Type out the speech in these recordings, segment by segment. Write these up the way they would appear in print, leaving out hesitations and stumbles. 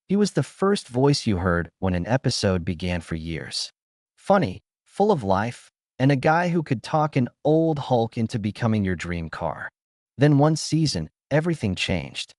He was the first voice you heard when an episode began for years. Funny, full of life, and a guy who could talk an old Hulk into becoming your dream car. Then one season, everything changed.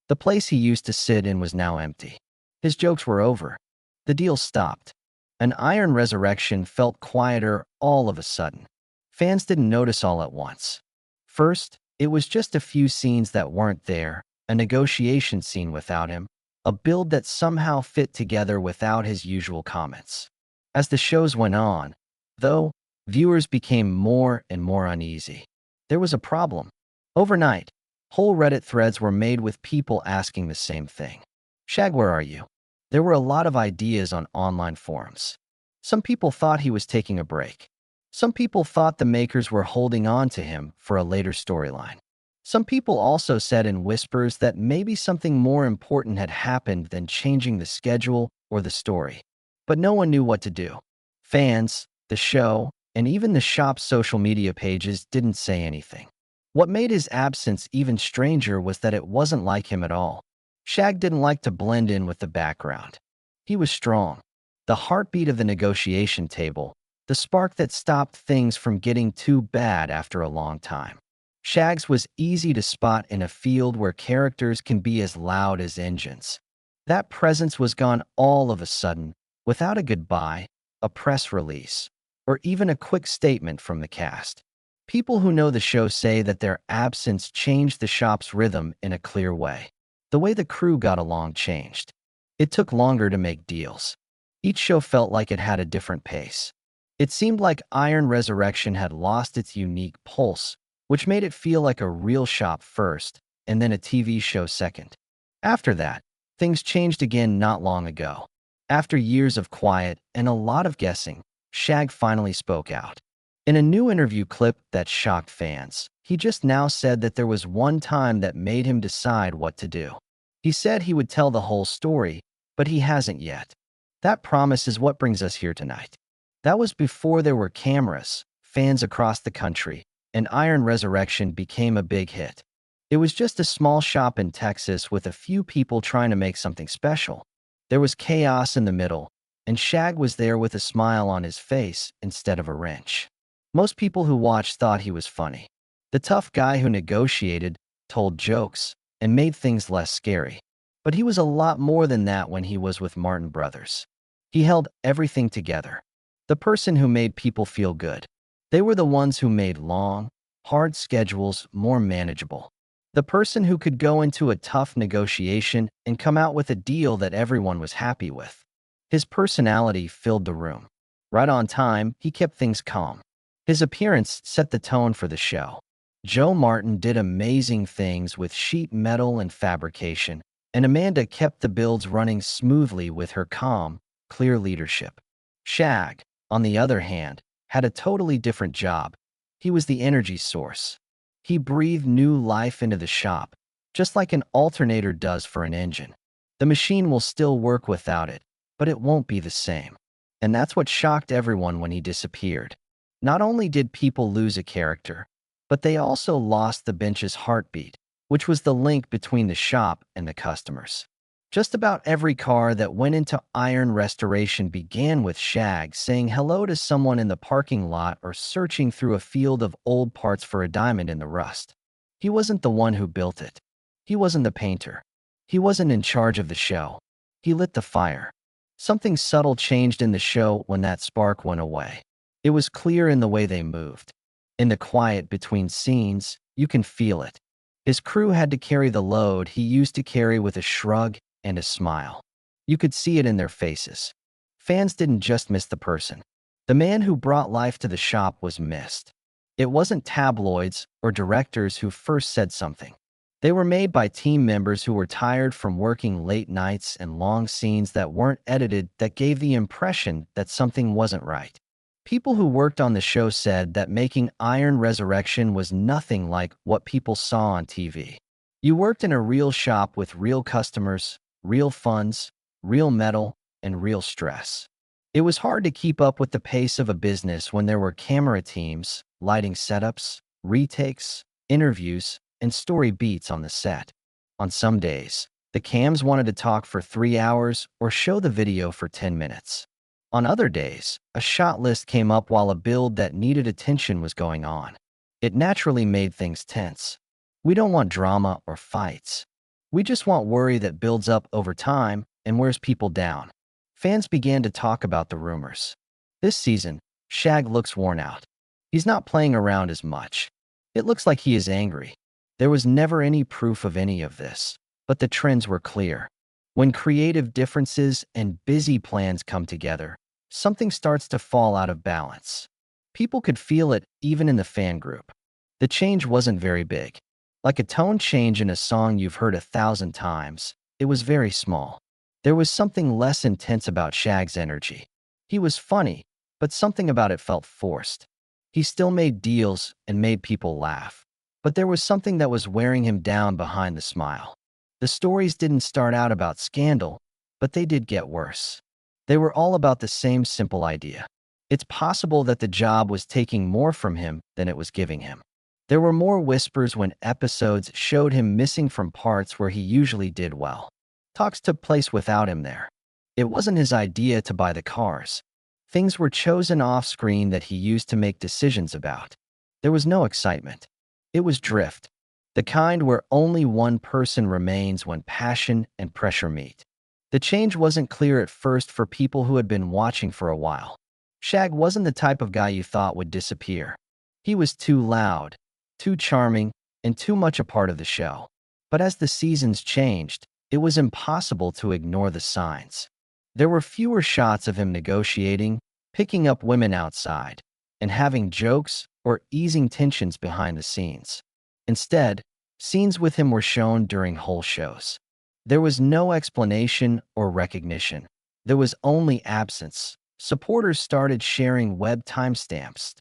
The place he used to sit in was now empty. His jokes were over. The deal stopped. An Iron Resurrection felt quieter all of a sudden. Fans didn't notice all at once. First, it was just a few scenes that weren't there, a negotiation scene without him, a build that somehow fit together without his usual comments. As the shows went on, though, viewers became more and more uneasy. There was a problem. Overnight, whole Reddit threads were made with people asking the same thing. Shag, where are you? There were a lot of ideas on online forums. Some people thought he was taking a break. Some people thought the makers were holding on to him for a later storyline. Some people also said in whispers that maybe something more important had happened than changing the schedule or the story. But no one knew what to do. Fans, the show, and even the shop's social media pages didn't say anything. What made his absence even stranger was that it wasn't like him at all. Shag didn't like to blend in with the background. He was strong, the heartbeat of the negotiation table, the spark that stopped things from getting too bad after a long time. Shag's was easy to spot in a field where characters can be as loud as engines. That presence was gone all of a sudden, without a goodbye, a press release, or even a quick statement from the cast. People who know the show say that their absence changed the shop's rhythm in a clear way. The way the crew got along changed. It took longer to make deals. Each show felt like it had a different pace. It seemed like Iron Resurrection had lost its unique pulse, which made it feel like a real shop first, and then a TV show second. After that, things changed again not long ago. After years of quiet and a lot of guessing, Shag finally spoke out. In a new interview clip that shocked fans, he just now said that there was one time that made him decide what to do. He said he would tell the whole story, but he hasn't yet. That promise is what brings us here tonight. That was before there were cameras, fans across the country, and Iron Resurrection became a big hit. It was just a small shop in Texas with a few people trying to make something special. There was chaos in the middle, and Shag was there with a smile on his face instead of a wrench. Most people who watched thought he was funny. The tough guy who negotiated, told jokes, and made things less scary. But he was a lot more than that when he was with Martin Brothers. He held everything together. The person who made people feel good. They were the ones who made long, hard schedules more manageable. The person who could go into a tough negotiation and come out with a deal that everyone was happy with. His personality filled the room. Right on time, he kept things calm. His appearance set the tone for the show. Joe Martin did amazing things with sheet metal and fabrication, and Amanda kept the builds running smoothly with her calm, clear leadership. Shag, on the other hand, had a totally different job. He was the energy source. He breathed new life into the shop, just like an alternator does for an engine. The machine will still work without it, but it won't be the same. And that's what shocked everyone when he disappeared. Not only did people lose a character, but they also lost the bench's heartbeat, which was the link between the shop and the customers. Just about every car that went into Iron Restoration began with Shag saying hello to someone in the parking lot or searching through a field of old parts for a diamond in the rust. He wasn't the one who built it. He wasn't the painter. He wasn't in charge of the show. He lit the fire. Something subtle changed in the show when that spark went away. It was clear in the way they moved. In the quiet between scenes, you can feel it. His crew had to carry the load he used to carry with a shrug and a smile. You could see it in their faces. Fans didn't just miss the person. The man who brought life to the shop was missed. It wasn't tabloids or directors who first said something. They were made by team members who were tired from working late nights and long scenes that weren't edited that gave the impression that something wasn't right. People who worked on the show said that making Iron Resurrection was nothing like what people saw on TV. You worked in a real shop with real customers, real funds, real metal, and real stress. It was hard to keep up with the pace of a business when there were camera teams, lighting setups, retakes, interviews, and story beats on the set. On some days, The cams wanted to talk for 3 hours or show the video for 10 minutes. On other days, a shot list came up while a build that needed attention was going on. It naturally made things tense. We don't want drama or fights. We just want worry that builds up over time and wears people down. Fans began to talk about the rumors. This season, Shag looks worn out. He's not playing around as much. It looks like he is angry. There was never any proof of any of this, but the trends were clear. When creative differences and busy plans come together, something starts to fall out of balance. People could feel it even in the fan group. The change wasn't very big. Like a tone change in a song you've heard 1,000 times, it was very small. There was something less intense about Shag's energy. He was funny, but something about it felt forced. He still made deals and made people laugh, but there was something that was wearing him down behind the smile. The stories didn't start out about scandal, but they did get worse. They were all about the same simple idea. It's possible that the job was taking more from him than it was giving him. There were more whispers when episodes showed him missing from parts where he usually did well. Talks took place without him there. It wasn't his idea to buy the cars. Things were chosen off-screen that he used to make decisions about. There was no excitement. It was drift, the kind where only one person remains when passion and pressure meet. The change wasn't clear at first for people who had been watching for a while. Shag wasn't the type of guy you thought would disappear. He was too loud, too charming, and too much a part of the show. But as the seasons changed, it was impossible to ignore the signs. There were fewer shots of him negotiating, picking up women outside, and having jokes or easing tensions behind the scenes. Instead, scenes with him were shown during whole shows. There was no explanation or recognition. There was only absence. Supporters started sharing web timestamps.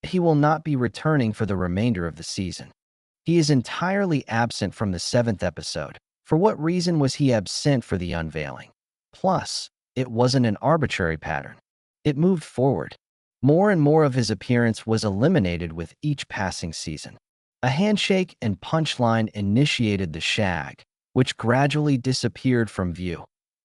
He will not be returning for the remainder of the season. He is entirely absent from the 7th episode. For what reason was he absent for the unveiling? Plus, it wasn't an arbitrary pattern. It moved forward. More and more of his appearance was eliminated with each passing season. A handshake and punchline initiated the Shag, which gradually disappeared from view.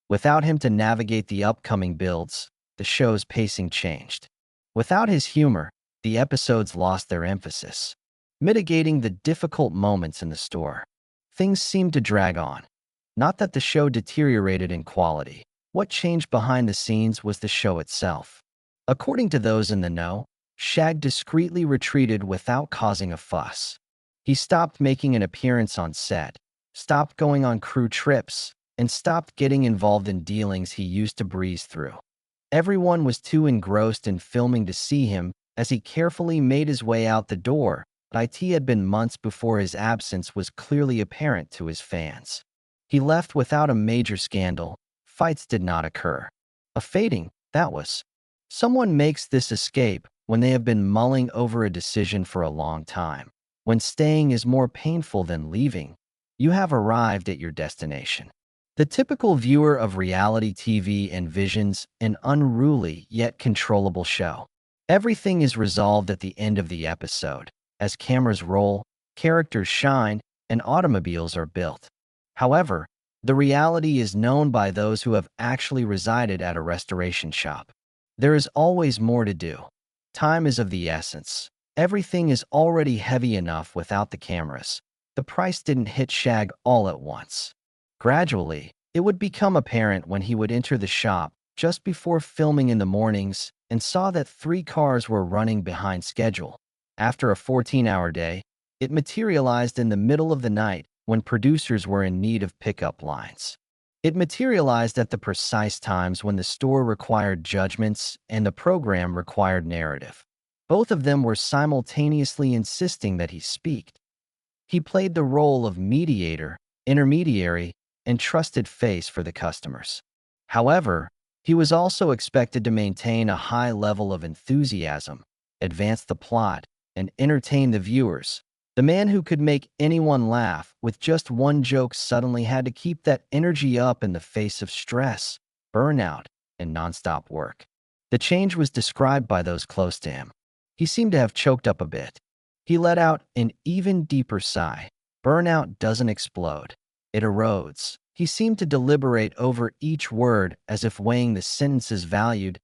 Without him to navigate the upcoming builds, the show's pacing changed. Without his humor, the episodes lost their emphasis, mitigating the difficult moments in the store. Things seemed to drag on. Not that the show deteriorated in quality. What changed behind the scenes was the show itself. According to those in the know, Shag discreetly retreated without causing a fuss. He stopped making an appearance on set, stopped going on crew trips, and stopped getting involved in dealings he used to breeze through. Everyone was too engrossed in filming to see him as he carefully made his way out the door, but it had been months before his absence was clearly apparent to his fans. He left without a major scandal. Fights did not occur. A fading, that was. Someone makes this escape when they have been mulling over a decision for a long time. When staying is more painful than leaving, you have arrived at your destination. The typical viewer of reality TV envisions an unruly yet controllable show. Everything is resolved at the end of the episode, as cameras roll, characters shine, and automobiles are built. However, the reality is known by those who have actually resided at a restoration shop. There is always more to do. Time is of the essence. Everything is already heavy enough without the cameras. The price didn't hit Shag all at once. Gradually, it would become apparent when he would enter the shop just before filming in the mornings and saw that 3 cars were running behind schedule. After a 14-hour day, it materialized in the middle of the night when producers were in need of pickup lines. It materialized at the precise times when the store required judgments and the program required narrative. Both of them were simultaneously insisting that he speak. He played the role of mediator, intermediary, and trusted face for the customers. However, he was also expected to maintain a high level of enthusiasm, advance the plot, and entertain the viewers. The man who could make anyone laugh with just one joke suddenly had to keep that energy up in the face of stress, burnout, and nonstop work. The change was described by those close to him. He seemed to have choked up a bit. He let out an even deeper sigh. Burnout doesn't explode. It erodes. He seemed to deliberate over each word as if weighing the sentences valued.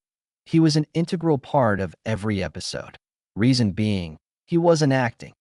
He was an integral part of every episode. Reason being, he wasn't acting.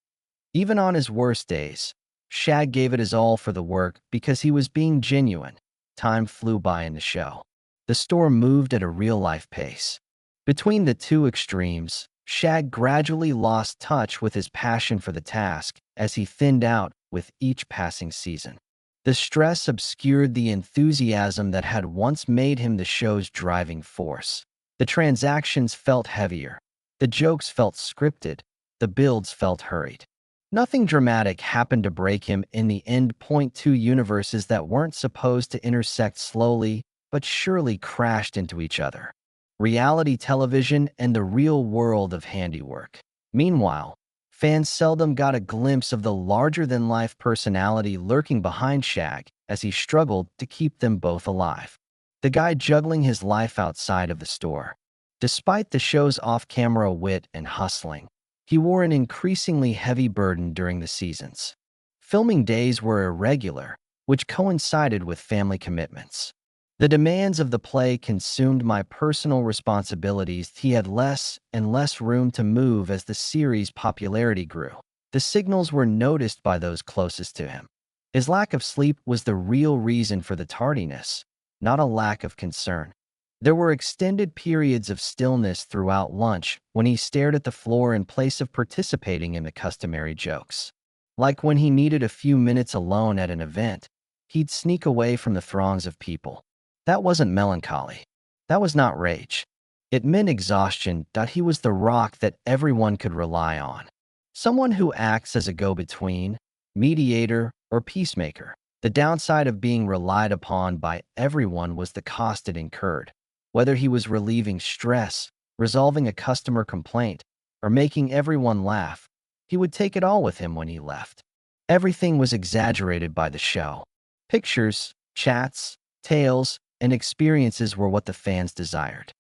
Even on his worst days, Shag gave it his all for the work because he was being genuine. Time flew by in the show. The store moved at a real-life pace. Between the two extremes, Shag gradually lost touch with his passion for the task as he thinned out with each passing season. The stress obscured the enthusiasm that had once made him the show's driving force. The transactions felt heavier. The jokes felt scripted. The builds felt hurried. Nothing dramatic happened to break him in the end. Two universes that weren't supposed to intersect slowly but surely crashed into each other. Reality television and the real world of handiwork. Meanwhile, fans seldom got a glimpse of the larger-than-life personality lurking behind Shag as he struggled to keep them both alive. The guy juggling his life outside of the store. Despite the show's off-camera wit and hustling, he wore an increasingly heavy burden during the seasons. Filming days were irregular, which coincided with family commitments. The demands of the play consumed my personal responsibilities. He had less and less room to move as the series' popularity grew. The signals were noticed by those closest to him. His lack of sleep was the real reason for the tardiness, not a lack of concern. There were extended periods of stillness throughout lunch when he stared at the floor in place of participating in the customary jokes. Like when he needed a few minutes alone at an event, he'd sneak away from the throngs of people. That wasn't melancholy. That was not rage. It meant exhaustion. He was the rock that everyone could rely on. Someone who acts as a go-between, mediator, or peacemaker. The downside of being relied upon by everyone was the cost it incurred. Whether he was relieving stress, resolving a customer complaint, or making everyone laugh, he would take it all with him when he left. Everything was exaggerated by the show. Pictures, chats, tales, and experiences were what the fans desired.